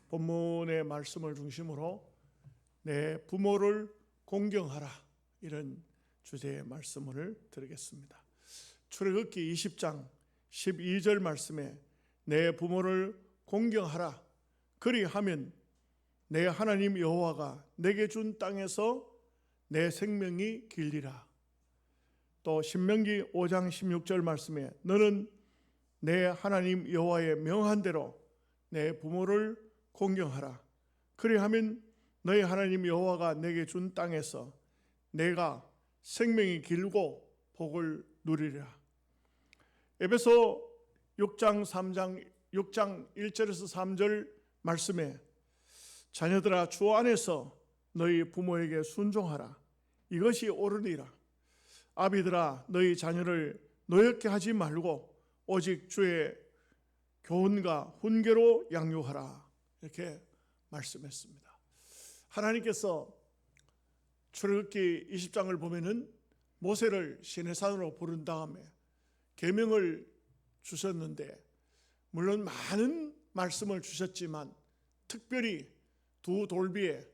본문의 말씀을 중심으로 내 부모를 공경하라, 이런 주제의 말씀을 드리겠습니다. 출애굽기 20장 12절 말씀에 내 부모를 공경하라, 그리하면 내 하나님 여호와가 내게 준 땅에서 내 생명이 길리라. 또 신명기 5장 16절 말씀에 너는 내 하나님 여호와의 명한 대로 내 부모를 공경하라, 그리하면 너희 하나님 여호와가 내게 준 땅에서 내가 생명이 길고 복을 누리리라. 에베소 6장 1절에서 3절 말씀에 자녀들아 주 안에서 너희 부모에게 순종하라, 이것이 옳으니라. 아비들아 너희 자녀를 노엽게 하지 말고 오직 주의 교훈과 훈계로 양육하라, 이렇게 말씀했습니다. 하나님께서 출애굽기 20장을 보면은 모세를 시내산으로 부른 다음에 계명을 주셨는데, 물론 많은 말씀을 주셨지만 특별히 두 돌비에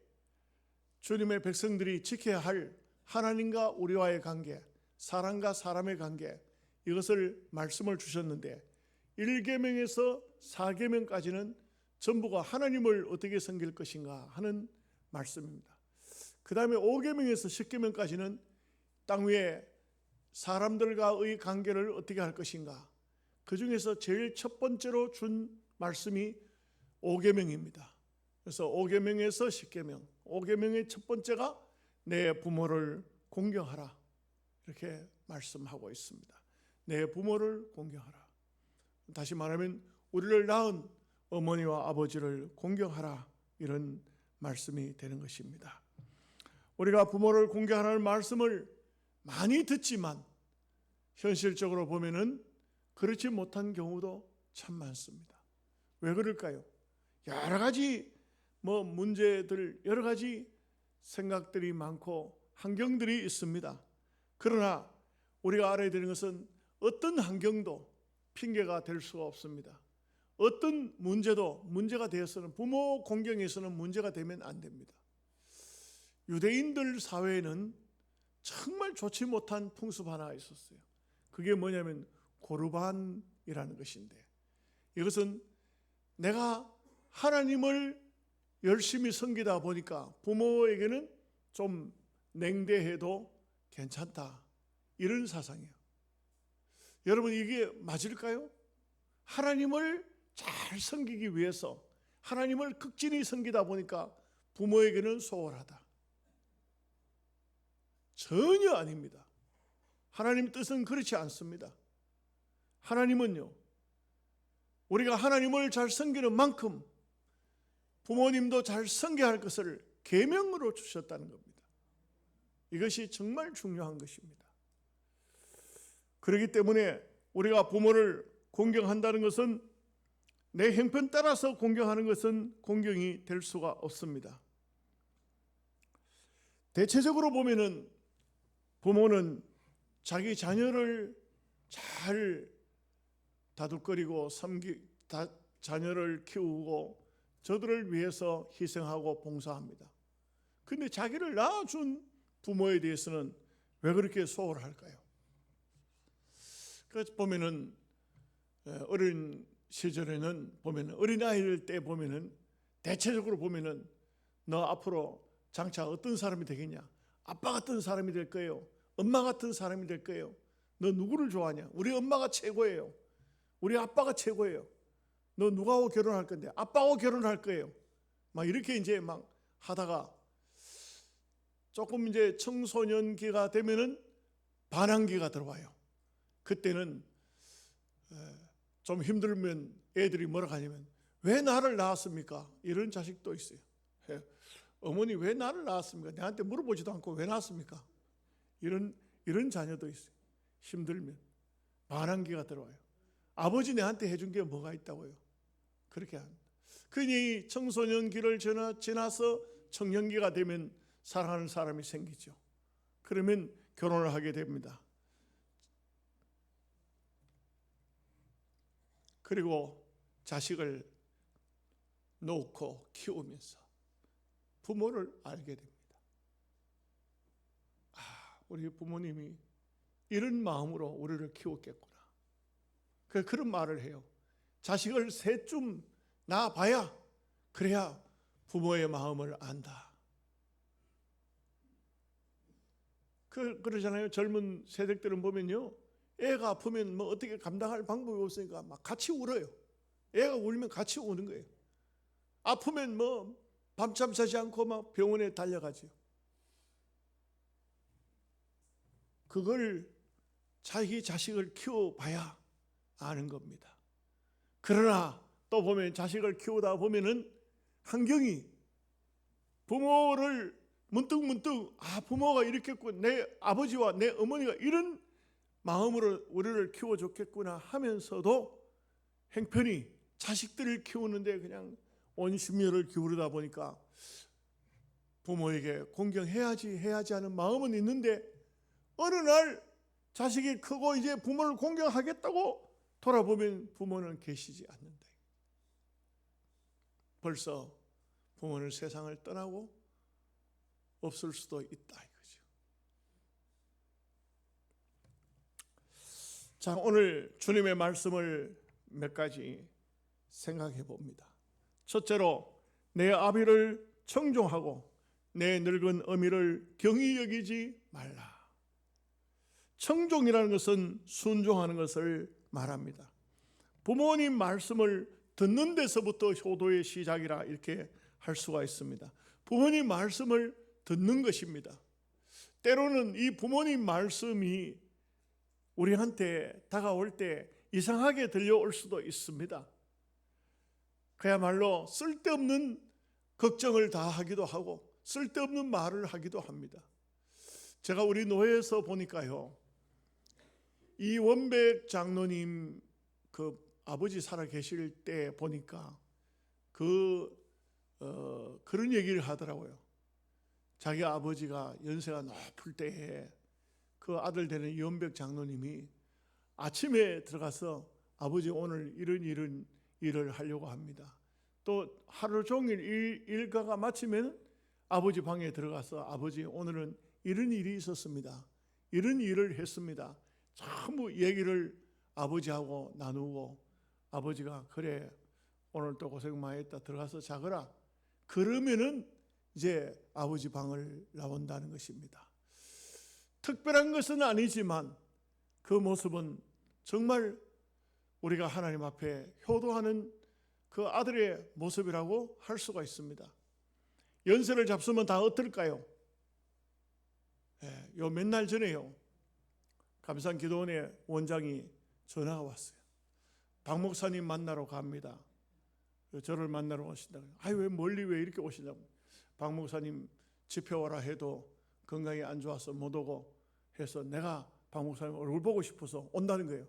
주님의 백성들이 지켜야 할 하나님과 우리와의 관계, 사람과 사람의 관계, 이것을 말씀을 주셨는데 1계명에서 4계명까지는 전부가 하나님을 어떻게 섬길 것인가 하는 말씀입니다. 그 다음에 5계명에서 10계명까지는 땅 위에 사람들과의 관계를 어떻게 할 것인가, 그 중에서 제일 첫 번째로 준 말씀이 5계명입니다. 그래서 5계명에서 10계명, 5계명의 첫 번째가 내 부모를 공경하라, 이렇게 말씀하고 있습니다. 내 부모를 공경하라. 다시 말하면 우리를 낳은 어머니와 아버지를 공경하라, 이런 말씀이 되는 것입니다. 우리가 부모를 공경하라는 말씀을 많이 듣지만 현실적으로 보면은 그렇지 못한 경우도 참 많습니다. 왜 그럴까요? 여러 가지 문제들, 여러 가지 생각들이 많고 환경들이 있습니다. 그러나 우리가 알아야 되는 것은 어떤 환경도 핑계가 될 수가 없습니다. 어떤 문제도 문제가 되어서는, 부모 공경에서는 문제가 되면 안 됩니다. 유대인들 사회에는 정말 좋지 못한 풍습 하나가 있었어요. 그게 뭐냐면 고르반이라는 것인데, 이것은 내가 하나님을 열심히 섬기다 보니까 부모에게는 좀 냉대해도 괜찮다, 이런 사상이에요. 여러분, 이게 맞을까요? 하나님을 잘 섬기기 위해서 하나님을 극진히 섬기다 보니까 부모에게는 소홀하다. 전혀 아닙니다. 하나님 뜻은 그렇지 않습니다. 하나님은요, 우리가 하나님을 잘 섬기는 만큼 부모님도 잘 섬겨야 할 것을 계명으로 주셨다는 겁니다. 이것이 정말 중요한 것입니다. 그렇기 때문에 우리가 부모를 공경한다는 것은, 내 형편 따라서 공경하는 것은 공경이 될 수가 없습니다. 대체적으로 보면은 부모는 자기 자녀를 잘 다독거리고 자녀를 키우고 저들을 위해서 희생하고 봉사합니다. 그런데 자기를 낳아준 부모에 대해서는 왜 그렇게 소홀할까요? 그래서 보면은 어린 시절에는 보면은, 어린아이일 때 보면은 대체적으로 보면은 너 앞으로 장차 어떤 사람이 되겠냐? 아빠 같은 사람이 될 거예요. 엄마 같은 사람이 될 거예요. 너 누구를 좋아하냐? 우리 엄마가 최고예요. 우리 아빠가 최고예요. 너 누구하고 결혼할 건데? 아빠하고 결혼할 거예요. 막 이렇게 이제 막 하다가 조금 이제 청소년기가 되면은 반항기가 들어와요. 그때는 좀 힘들면 애들이 뭐라 하냐면, 왜 나를 낳았습니까? 이런 자식도 있어요. 어머니 왜 나를 낳았습니까? 내한테 물어보지도 않고 왜 낳았습니까? 이런 자녀도 있어요. 힘들면 반항기가 들어와요. 아버지 내한테 해준 게 뭐가 있다고요? 그렇게 합니다. 그러니 청소년기를 지나서 청년기가 되면 사랑하는 사람이 생기죠. 그러면 결혼을 하게 됩니다. 그리고 자식을 놓고 키우면서 부모를 알게 됩니다. 우리 부모님이 이런 마음으로 우리를 키웠겠구나. 그런 말을 해요. 자식을 셋쯤 낳아봐야 그래야 부모의 마음을 안다. 그러잖아요. 젊은 세대들은 보면요, 애가 아프면 뭐 어떻게 감당할 방법이 없으니까 막 같이 울어요. 애가 울면 같이 우는 거예요. 아프면 뭐 밤잠 자지 않고 막 병원에 달려가죠. 그걸 자기 자식을 키워봐야 아는 겁니다. 그러나 또 보면 자식을 키우다 보면은 환경이 부모를 문득문득 부모가 이렇겠군, 내 아버지와 내 어머니가 이런 마음으로 우리를 키워줬겠구나 하면서도 행편이 자식들을 키우는데 그냥 온 심혈을 기울이다 보니까 부모에게 공경해야지 하는 마음은 있는데 어느 날 자식이 크고 이제 부모를 공경하겠다고 돌아보면 부모는 계시지 않는다. 벌써 부모는 세상을 떠나고 없을 수도 있다 이거죠. 자, 오늘 주님의 말씀을 몇 가지 생각해 봅니다. 첫째로, 내 아비를 청종하고 내 늙은 어미를 경히 여기지 말라. 청종이라는 것은 순종하는 것을 말합니다. 부모님 말씀을 듣는 데서부터 효도의 시작이라 이렇게 할 수가 있습니다. 부모님 말씀을 듣는 것입니다. 때로는 이 부모님 말씀이 우리한테 다가올 때 이상하게 들려올 수도 있습니다. 그야말로 쓸데없는 걱정을 다 하기도 하고 쓸데없는 말을 하기도 합니다. 제가 우리 노회에서 보니까요, 이원백 장로님 그 아버지 살아 계실 때 보니까 그런 얘기를 하더라고요. 자기 아버지가 연세가 높을 때에 그 아들 되는 이원백 장로님이 아침에 들어가서 아버지 오늘 이런 일을 하려고 합니다. 또 하루 종일 일과가 마치면 아버지 방에 들어가서 아버지 오늘은 이런 일이 있었습니다. 이런 일을 했습니다. 전부 얘기를 아버지하고 나누고 아버지가 그래 오늘 또 고생 많이 했다 들어가서 자거라. 그러면은 이제 아버지 방을 나온다는 것입니다. 특별한 것은 아니지만 그 모습은 정말 우리가 하나님 앞에 효도하는 그 아들의 모습이라고 할 수가 있습니다. 연세를 잡수면 다 어떨까요? 요 몇 날 전에요, 감산기도원의 원장이 전화가 왔어요. 박 목사님 만나러 갑니다. 저를 만나러 오신다고. 왜 멀리 왜 이렇게 오시냐고. 박 목사님 집회 오라 해도 건강이 안 좋아서 못 오고 해서 내가 박 목사님 얼굴 보고 싶어서 온다는 거예요.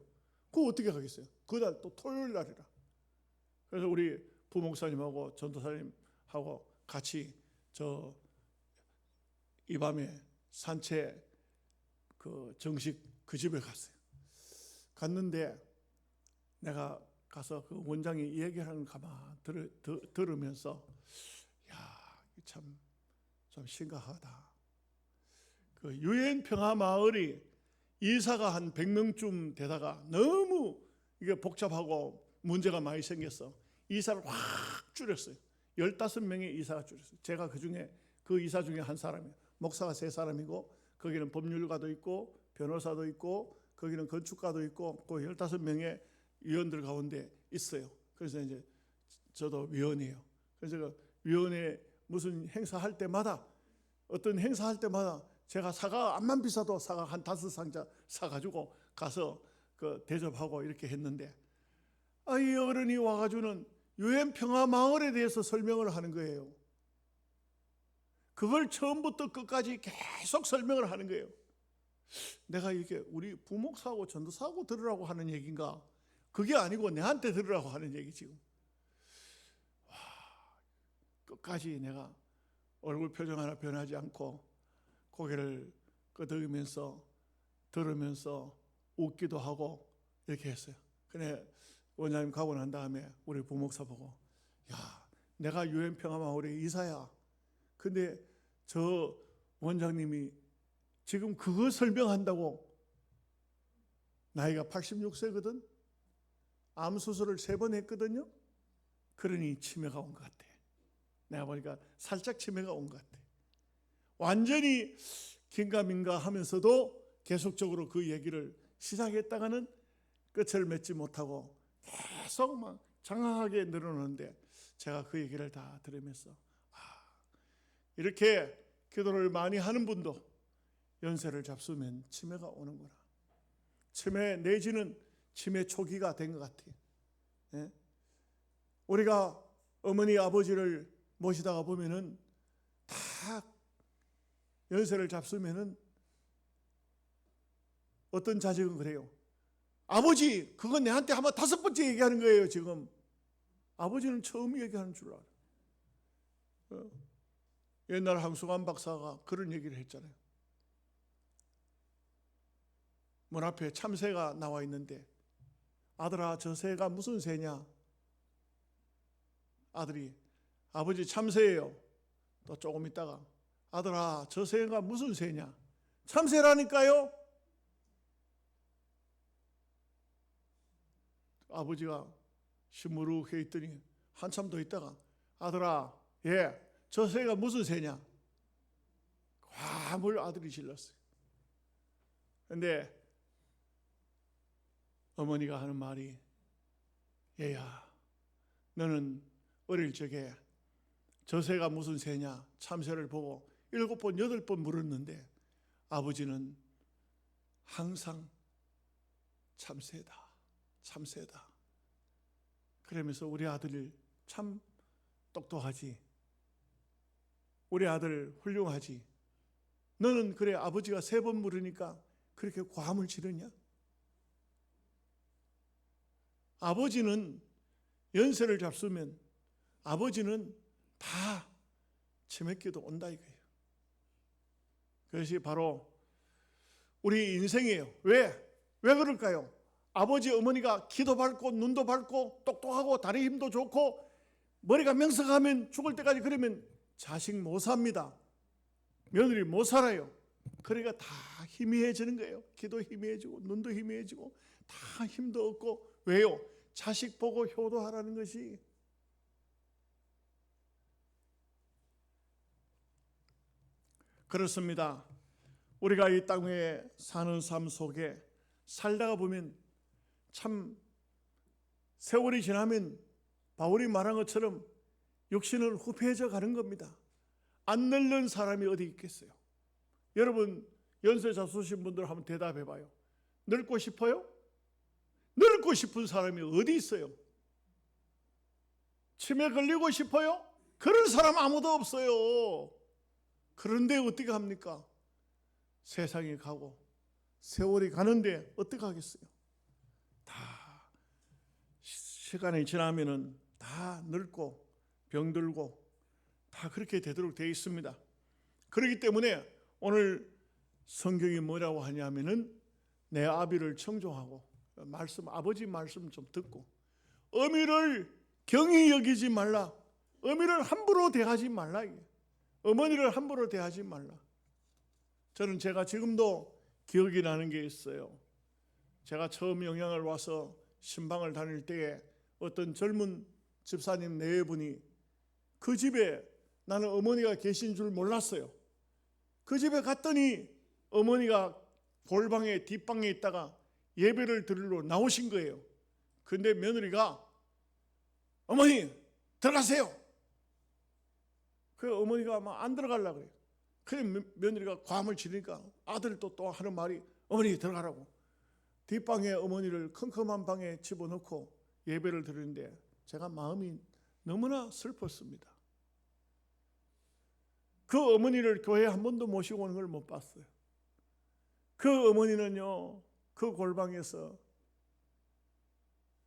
그거 어떻게 하겠어요? 그날 또 토요일 날이라. 그래서 우리 부목사님하고 전도사님하고 같이 이 밤에 산책 정식 그 집에 갔어요. 갔는데 내가 가서 그 원장이 얘기하는 거 가만 들으면서 참 심각하다. 그 유엔 평화 마을이 이사가 한 100명쯤 되다가 너무 이게 복잡하고 문제가 많이 생겼어. 이사를 확 줄였어요. 15명의 이사가 줄였어요. 제가 그 이사 중에 한 사람이에요. 목사가 3사람이고 거기는 법률가도 있고 변호사도 있고 거기는 건축가도 있고 그 15명의 위원들 가운데 있어요. 그래서 이제 저도 위원이에요. 그래서 그 위원회 무슨 행사할 때마다 어떤 행사할 때마다 제가 사과 암만 비싸도 사과 한 5상자 사가지고 가서 그 대접하고 이렇게 했는데 이 어른이 와가지고는 유엔 평화 마을에 대해서 설명을 하는 거예요. 그걸 처음부터 끝까지 계속 설명을 하는 거예요. 내가 이게 우리 부목사하고 전도사하고 들으라고 하는 얘기인가? 그게 아니고 내한테 들으라고 하는 얘기 지금. 끝까지 내가 얼굴 표정 하나 변하지 않고 고개를 끄덕이면서 들으면서 웃기도 하고 이렇게 했어요. 근데 원장님 가고 난 다음에 우리 부목사 보고 내가 유엔평화마을의 이사야. 근데 저 원장님이 지금 그거 설명한다고, 나이가 86세거든. 암 수술을 3번 했거든요. 그러니 치매가 온 것 같아. 내가 보니까 살짝 치매가 온 것 같아. 완전히 긴가민가 하면서도 계속적으로 그 얘기를 시작했다가는 끝을 맺지 못하고 계속 막 장황하게 늘어놓는데, 제가 그 얘기를 다 들으면서 이렇게 기도를 많이 하는 분도 연세를 잡수면 치매가 오는구나. 치매 내지는 치매 초기가 된 것 같아요. 예? 우리가 어머니 아버지를 모시다가 보면은 다 연세를 잡수면은 어떤 자식은 그래요. 아버지, 그건 내한테 아마 5번째 얘기하는 거예요. 지금 아버지는 처음 얘기하는 줄 알아. 옛날 항수관 박사가 그런 얘기를 했잖아요. 문 앞에 참새가 나와 있는데, 아들아, 저 새가 무슨 새냐? 아들이, 아버지 참새예요. 또 조금 있다가, 아들아, 저 새가 무슨 새냐? 참새라니까요. 아버지가 시무룩해 있더니 한참 더 있다가, 아들아, 저 새가 무슨 새냐? 화물 아들이 질렀어요. 근데 어머니가 하는 말이, 얘야, 너는 어릴 적에 저 새가 무슨 새냐? 참새를 보고 7번, 8번 물었는데 아버지는 항상 참새다, 참새다. 그러면서 우리 아들 참 똑똑하지, 우리 아들 훌륭하지, 너는 그래 아버지가 3번 물으니까 그렇게 과음을 지르냐? 아버지는 연세를 잡수면 아버지는 다 치매기도 온다 이거예요. 그것이 바로 우리 인생이에요. 왜 그럴까요? 아버지 어머니가 키도 밝고 눈도 밝고 똑똑하고 다리 힘도 좋고 머리가 명석하면 죽을 때까지 그러면 자식 못 삽니다. 며느리 못 살아요. 그러니까 다 희미해지는 거예요. 키도 희미해지고 눈도 희미해지고 다 힘도 없고. 왜요? 자식 보고 효도하라는 것이. 그렇습니다. 우리가 이 땅에 사는 삶 속에 살다가 보면 참 세월이 지나면 바울이 말한 것처럼 육신은 후패해져 가는 겁니다. 안 늙는 사람이 어디 있겠어요? 여러분 연세 잡수신 분들 한번 대답해 봐요. 늙고 싶어요? 늙고 싶은 사람이 어디 있어요? 치매 걸리고 싶어요? 그런 사람 아무도 없어요. 그런데 어떻게 합니까? 세상이 가고 세월이 가는데 어떻게 하겠어요? 다 시간이 지나면은 다 늙고 병들고 다 그렇게 되도록 되어 있습니다. 그렇기 때문에 오늘 성경이 뭐라고 하냐면은 내 아비를 청종하고 아버지 말씀 좀 듣고 어미를 경히 여기지 말라. 어미를 함부로 대하지 말라. 어머니를 함부로 대하지 말라. 저는 제가 지금도 기억이 나는 게 있어요. 제가 처음 영양을 와서 신방을 다닐 때에 어떤 젊은 집사님 네분이 그 집에 나는 어머니가 계신 줄 몰랐어요. 그 집에 갔더니 어머니가 골방에 뒷방에 있다가 예배를 드리러 나오신 거예요. 근데 며느리가 어머니 들어가세요. 그 어머니가 막 안 들어가려고 그래요. 그래 며느리가 과음을 지르니까 아들도 또 하는 말이 어머니 들어가라고. 뒷방에 어머니를 컴컴한 방에 집어넣고 예배를 드리는데 제가 마음이 너무나 슬펐습니다. 그 어머니를 교회에 한 번도 모시고 오는 걸 못 봤어요. 그 어머니는요, 그 골방에서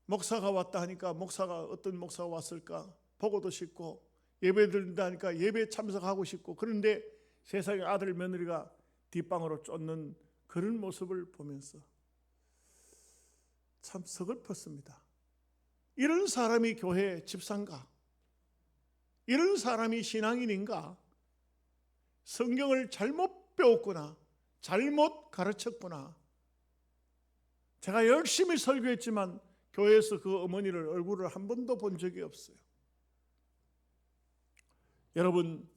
목사가 왔다 하니까 어떤 목사가 왔을까 보고도 싶고 예배 드린다 하니까 예배 참석하고 싶고, 그런데 세상에 아들 며느리가 뒷방으로 쫓는 그런 모습을 보면서 참 서글펐습니다. 이런 사람이 교회 집사인가? 이런 사람이 신앙인인가? 성경을 잘못 배웠구나, 잘못 가르쳤구나. 제가 열심히 설교했지만 교회에서 그 어머니를 얼굴을 한 번도 본 적이 없어요. 여러분,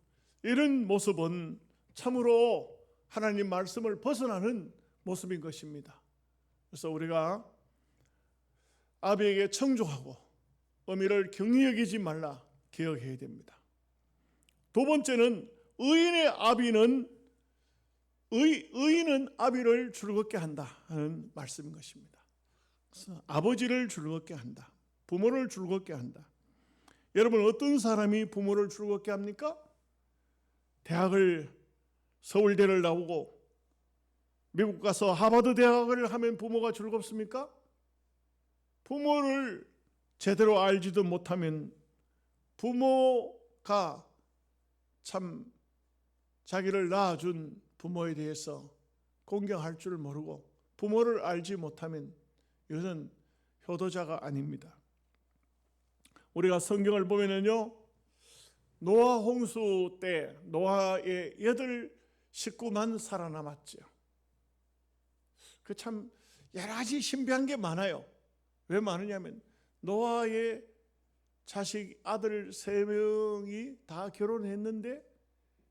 이런 모습은 참으로 하나님 말씀을 벗어나는 모습인 것입니다. 그래서 우리가 아비에게 청종하고 어미를 경히 여기지 말라 기억해야 됩니다. 두 번째는 의인은 아비를 즐겁게 한다 하는 말씀인 것입니다. 그래서 아버지를 즐겁게 한다, 부모를 즐겁게 한다. 여러분, 어떤 사람이 부모를 즐겁게 합니까? 서울대를 나오고 미국 가서 하버드 대학을 하면 부모가 즐겁습니까? 부모를 제대로 알지도 못하면 부모가 참 자기를 낳아준 부모에 대해서 공경할 줄 모르고 부모를 알지 못하면 이것은 효도자가 아닙니다. 우리가 성경을 보면은요, 노아 홍수 때 노아의 8 식구만 살아남았죠. 그 참 여러 가지 신비한 게 많아요. 왜 많으냐면 노아의 자식 아들 3명이 다 결혼했는데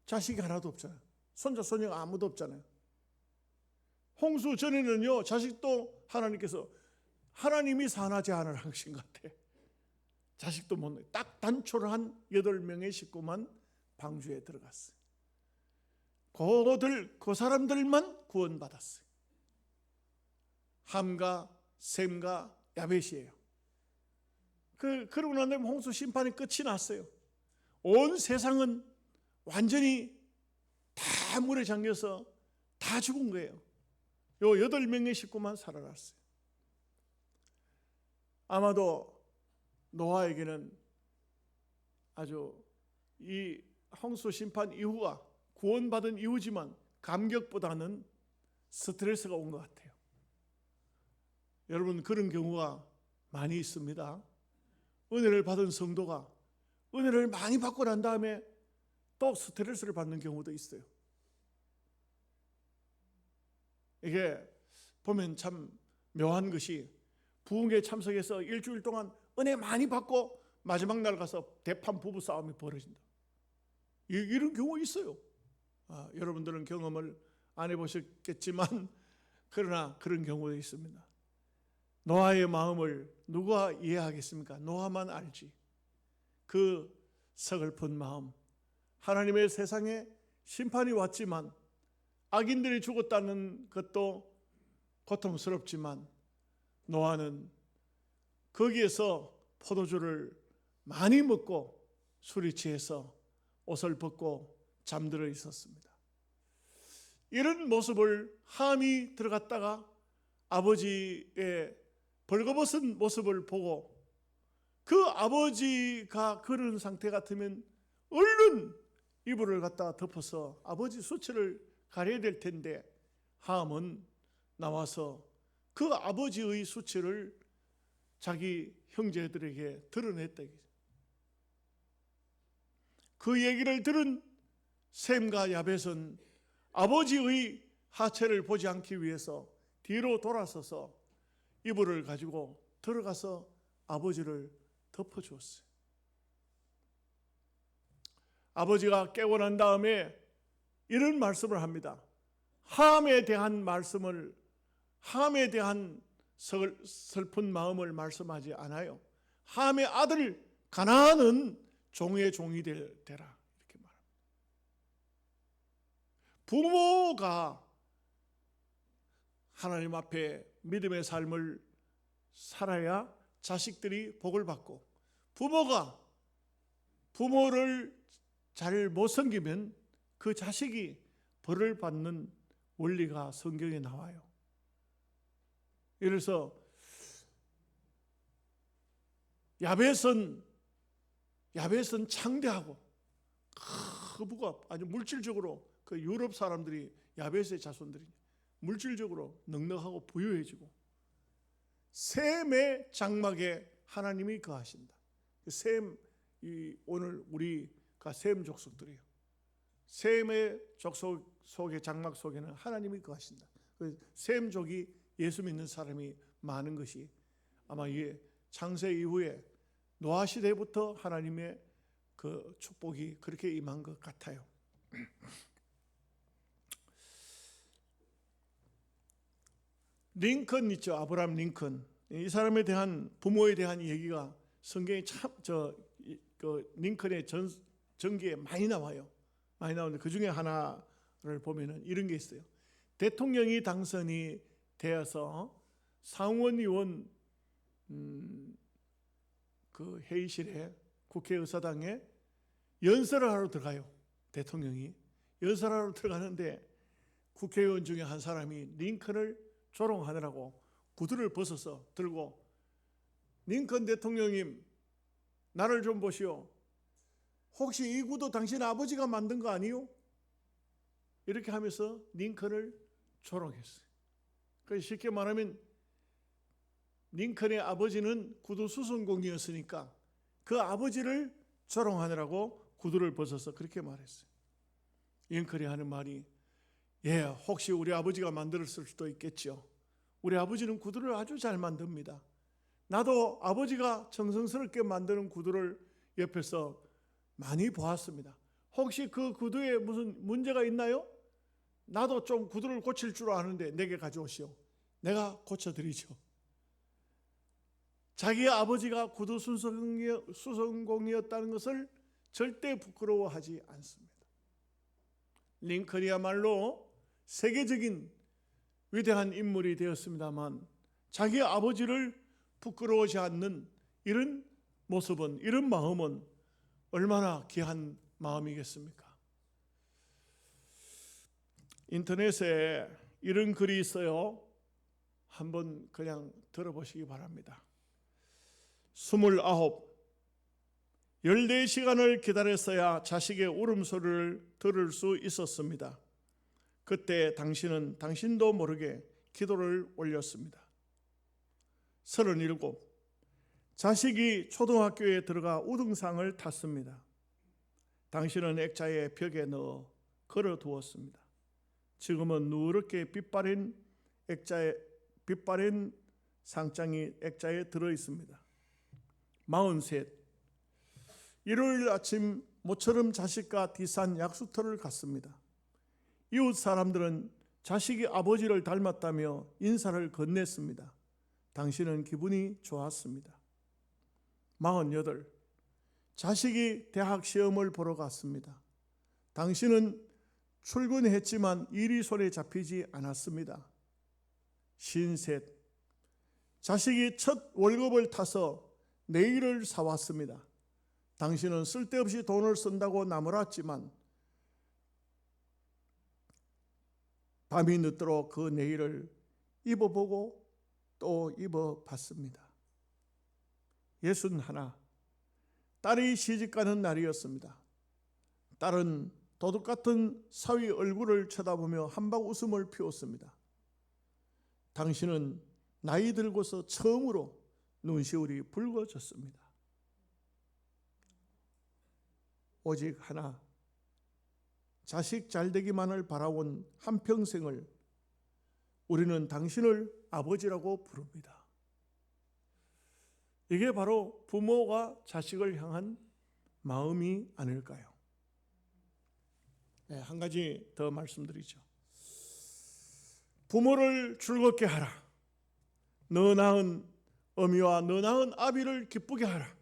자식이 하나도 없잖아요. 손자 손녀가 아무도 없잖아요. 홍수 전에는요, 자식도 하나님이 산하 제한을 하신 것 같아. 자식도 못 낳고 딱 단초를 한 8명의 식구만 방주에 들어갔어요. 그 사람들만 구원받았어요. 함과 셈과 야벳이에요. 그러고 난 다음에 홍수 심판이 끝이 났어요. 온 세상은 완전히 다 물에 잠겨서 다 죽은 거예요. 요 8명의 식구만 살아났어요. 아마도 노아에게는 아주 이 홍수 심판 이후가 구원받은 이후지만 감격보다는 스트레스가 온 것 같아요. 여러분, 그런 경우가 많이 있습니다. 은혜를 받은 성도가 은혜를 많이 받고 난 다음에 또 스트레스를 받는 경우도 있어요. 이게 보면 참 묘한 것이, 부흥회에 참석해서 일주일 동안 은혜 많이 받고 마지막 날 가서 대판 부부 싸움이 벌어진다. 이런 경우 있어요. 여러분들은 경험을 안 해보셨겠지만 그러나 그런 경우도 있습니다. 노아의 마음을 누가 이해하겠습니까? 노아만 알지. 그 서글픈 마음, 하나님의 세상에 심판이 왔지만 악인들이 죽었다는 것도 고통스럽지만 노아는 거기에서 포도주를 많이 먹고 술이 취해서 옷을 벗고 잠들어 있었습니다. 이런 모습을 함이 들어갔다가 아버지의 벌거벗은 모습을 보고 그 아버지가 그런 상태 같으면 얼른 이불을 갖다 덮어서 아버지 수치를 가려야 될 텐데 함은 나와서 그 아버지의 수치를 자기 형제들에게 드러냈다. 그 얘기를 들은 셈과 야벳은 아버지의 하체를 보지 않기 위해서 뒤로 돌아서서 이불을 가지고 들어가서 아버지를 덮어주었어요. 아버지가 깨고 난 다음에 이런 말씀을 합니다. 함에 대한 슬픈 마음을 말씀하지 않아요. 함의 아들 가나안은 종의 종이 되라 이렇게 말합니다. 부모가 하나님 앞에 믿음의 삶을 살아야 자식들이 복을 받고, 부모가 부모를 잘 못 섬기면 그 자식이 벌을 받는 원리가 성경에 나와요. 그래서 야벳은 창대하고 크부가 아주 물질적으로, 그 유럽 사람들이 야벳의 자손들이 물질적으로 넉넉하고 부유해지고, 셈의 장막에 하나님이 거하신다. 셈 오늘 우리가 셈 족속들이에요. 셈의 족속 속의 장막 속에는 하나님이 거하신다. 셈족이 예수 믿는 사람이 많은 것이 아마 이게 창세 이후에 노아 시대부터 하나님의 그 축복이 그렇게 임한 것 같아요. 링컨 있죠. 아브라함 링컨. 이 사람에 대한 부모에 대한 얘기가 성경에 참 그 링컨의 전기에 많이 나와요. 많이 나오는데 그 중에 하나를 보면은 이런 게 있어요. 대통령이 당선이 되어서 상원의원 그 회의실에 국회의사당에 연설을 하러 들어가요. 대통령이 연설하러 들어가는데 국회의원 중에 한 사람이 링컨을 조롱하느라고 구두를 벗어서 들고 링컨 대통령님 나를 좀 보시오. 혹시 이 구두 당신 아버지가 만든 거 아니요? 이렇게 하면서 링컨을 조롱했어요. 그래서 쉽게 말하면 링컨의 아버지는 구두 수선공이었으니까 그 아버지를 조롱하느라고 구두를 벗어서 그렇게 말했어요. 링컨이 하는 말이 혹시 우리 아버지가 만들었을 수도 있겠죠. 우리 아버지는 구두를 아주 잘 만듭니다. 나도 아버지가 정성스럽게 만드는 구두를 옆에서 많이 보았습니다. 혹시 그 구두에 무슨 문제가 있나요? 나도 좀 구두를 고칠 줄 아는데 내게 가져오시오. 내가 고쳐드리죠. 자기 아버지가 구두 수선공이었다는 것을 절대 부끄러워하지 않습니다. 링컨이야말로 세계적인 위대한 인물이 되었습니다만 자기 아버지를 부끄러워하지 않는 이런 모습은, 이런 마음은 얼마나 귀한 마음이겠습니까? 인터넷에 이런 글이 있어요. 한번 그냥 들어보시기 바랍니다. 14시간을 기다렸어야 자식의 울음소리를 들을 수 있었습니다. 그때 당신은 당신도 모르게 기도를 올렸습니다. 37. 자식이 초등학교에 들어가 우등상을 탔습니다. 당신은 액자에 벽에 넣어 걸어두었습니다. 지금은 누렇게 빛바랜 상장이 액자에 들어있습니다. 43. 일요일 아침 모처럼 자식과 디산 약수터를 갔습니다. 이웃 사람들은 자식이 아버지를 닮았다며 인사를 건넸습니다. 당신은 기분이 좋았습니다. 48. 자식이 대학 시험을 보러 갔습니다. 당신은 출근했지만 일이 손에 잡히지 않았습니다. 53. 자식이 첫 월급을 타서 네일을 사왔습니다. 당신은 쓸데없이 돈을 쓴다고 나무랐지만 밤이 늦도록 그 네일을 입어보고 또 입어봤습니다. 61. 딸이 시집가는 날이었습니다. 딸은 도둑같은 사위 얼굴을 쳐다보며 한박 웃음을 피웠습니다. 당신은 나이 들고서 처음으로 눈시울이 붉어졌습니다. 오직 하나, 자식 잘되기만을 바라온 한평생을 우리는 당신을 아버지라고 부릅니다. 이게 바로 부모가 자식을 향한 마음이 아닐까요? 네, 한 가지 더 말씀드리죠. 부모를 즐겁게 하라. 너 낳은 어미와 너 낳은 아비를 기쁘게 하라.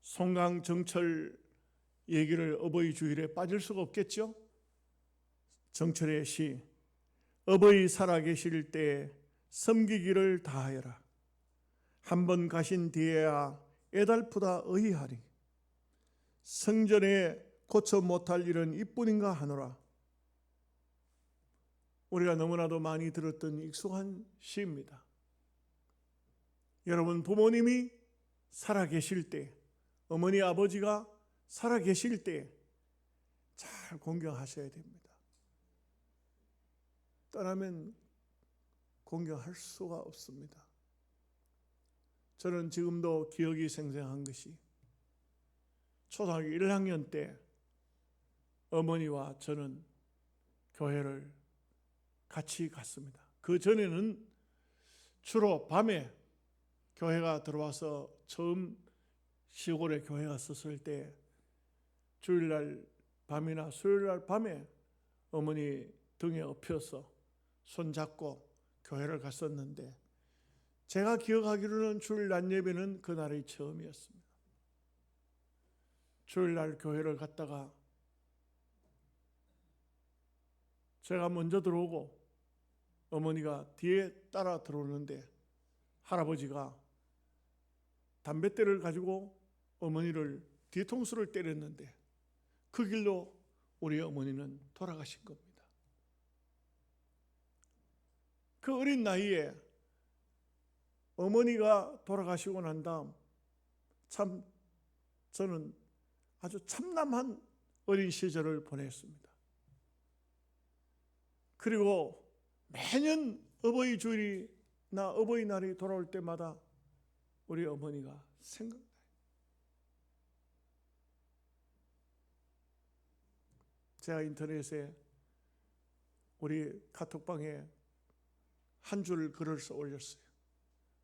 송강정철 얘기를 어버이 주일에 빠질 수가 없겠죠. 정철의 시, 어버이 살아계실 때 섬기기를 다하여라. 한번 가신 뒤에야 애달프다 의하리. 성전에 고쳐 못할 일은 이뿐인가 하노라. 우리가 너무나도 많이 들었던 익숙한 시입니다. 여러분, 부모님이 살아계실 때, 어머니 아버지가 살아계실 때 잘 공경하셔야 됩니다. 떠나면 공경할 수가 없습니다. 저는 지금도 기억이 생생한 것이 초등학교 1학년 때 어머니와 저는 교회를 같이 갔습니다. 그 전에는 주로 밤에 교회가 들어와서 처음 시골에 교회가 섰을 때 주일날 밤이나 수요일날 밤에 어머니 등에 엎혀서 손잡고 교회를 갔었는데, 제가 기억하기로는 주일 낮 예배는 그날이 처음이었습니다. 주일날 교회를 갔다가 제가 먼저 들어오고 어머니가 뒤에 따라 들어오는데, 할아버지가 담뱃대를 가지고 어머니를 뒤통수를 때렸는데 그 길로 우리 어머니는 돌아가신 겁니다. 그 어린 나이에 어머니가 돌아가시고 난 다음 참 저는 아주 참담한 어린 시절을 보냈습니다. 그리고 매년 어버이 주일이나 어버이날이 돌아올 때마다 우리 어머니가 생각나요. 제가 인터넷에 우리 카톡방에 한 줄 글을 써 올렸어요.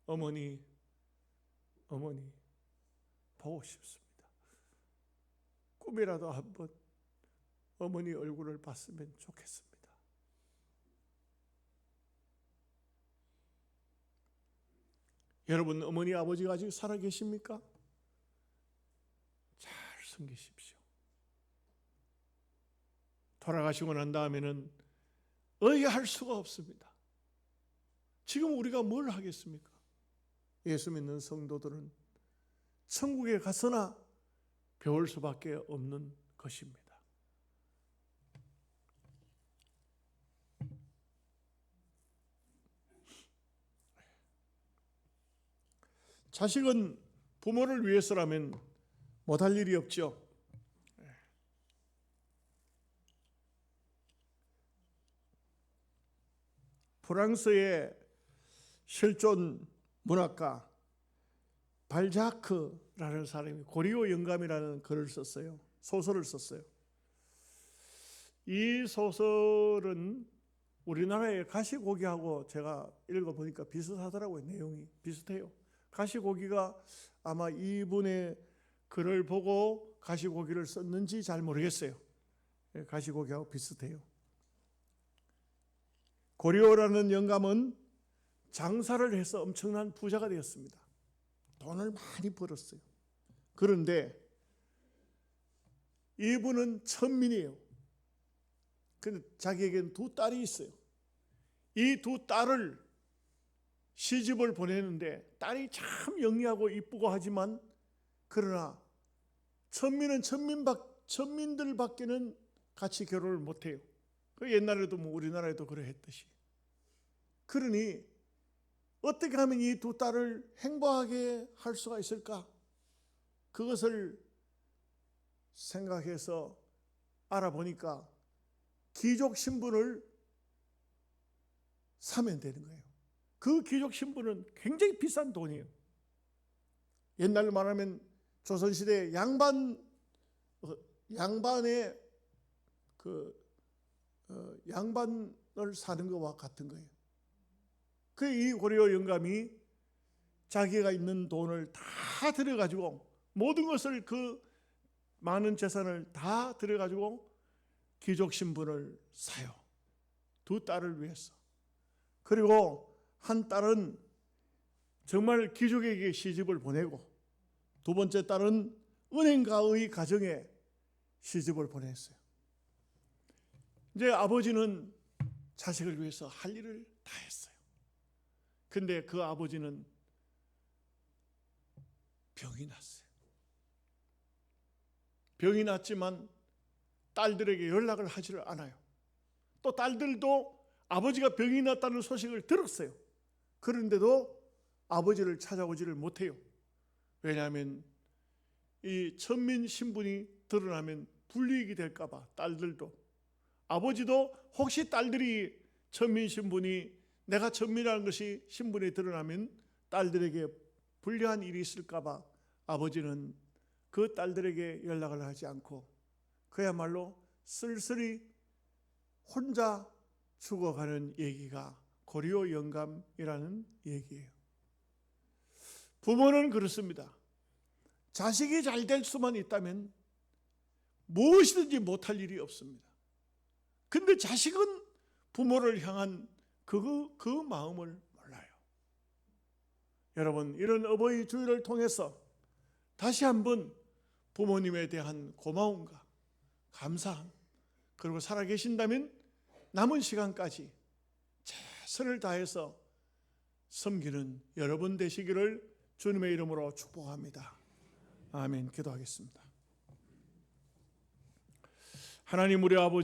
어머니 보고 싶습니다. 꿈이라도 한번 어머니 얼굴을 봤으면 좋겠습니다. 여러분, 어머니 아버지가 아직 살아 계십니까? 잘 섬기십시오. 돌아가시고 난 다음에는 의뢰할 수가 없습니다. 지금 우리가 뭘 하겠습니까? 예수 믿는 성도들은 천국에 가서나 배울 수밖에 없는 것입니다. 자식은 부모를 위해서라면 못할 일이 없죠. 프랑스의 실존 문학가 발자크라는 사람이 고리오 영감이라는 글을 썼어요. 소설을 썼어요. 이 소설은 우리나라의 가시고기하고 제가 읽어보니까 비슷하더라고요. 내용이 비슷해요. 가시고기가 아마 이분의 글을 보고 가시고기를 썼는지 잘 모르겠어요. 가시고기하고 비슷해요. 고리오라는 영감은 장사를 해서 엄청난 부자가 되었습니다. 돈을 많이 벌었어요. 그런데 이분은 천민이에요. 근데 자기에게는 두 딸이 있어요. 이 두 딸을 시집을 보내는데 딸이 참 영리하고 이쁘고 하지만, 그러나 천민은 천민들밖에는 같이 결혼을 못해요. 그 옛날에도 우리나라에도 그래 했듯이. 그러니 어떻게 하면 이 두 딸을 행복하게 할 수가 있을까? 그것을 생각해서 알아보니까 귀족 신분을 사면 되는 거예요. 그 귀족 신분은 굉장히 비싼 돈이에요. 옛날로 말하면 조선시대 양반의 양반을 사는 것과 같은 거예요. 그 이 고리오 영감이 자기가 있는 돈을 다 들여가지고, 모든 것을, 그 많은 재산을 다 들여가지고 귀족 신분을 사요. 두 딸을 위해서. 그리고 한 딸은 정말 귀족에게 시집을 보내고, 두 번째 딸은 은행가의 가정에 시집을 보냈어요. 이제 아버지는 자식을 위해서 할 일을 다 했어요. 근데 그 아버지는 병이 났어요. 병이 났지만 딸들에게 연락을 하지를 않아요. 또 딸들도 아버지가 병이 났다는 소식을 들었어요. 그런데도 아버지를 찾아오지를 못해요. 왜냐하면 이 천민 신분이 드러나면 불이익이 될까 봐. 딸들도, 아버지도 혹시 딸들이 천민 신분이, 내가 천민이라는 것이 신분이 드러나면 딸들에게 불리한 일이 있을까 봐 아버지는 그 딸들에게 연락을 하지 않고 그야말로 쓸쓸히 혼자 죽어가는 얘기가 고리오 영감이라는 얘기예요. 부모는 그렇습니다. 자식이 잘 될 수만 있다면 무엇이든지 못할 일이 없습니다. 근데 자식은 부모를 향한 그 마음을 몰라요. 여러분, 이런 어버이 주일을 통해서 다시 한번 부모님에 대한 고마움과 감사함, 그리고 살아계신다면 남은 시간까지 최선을 다해서 섬기는 여러분 되시기를 주님의 이름으로 축복합니다. 아멘. 기도하겠습니다. 하나님, 우리 아버지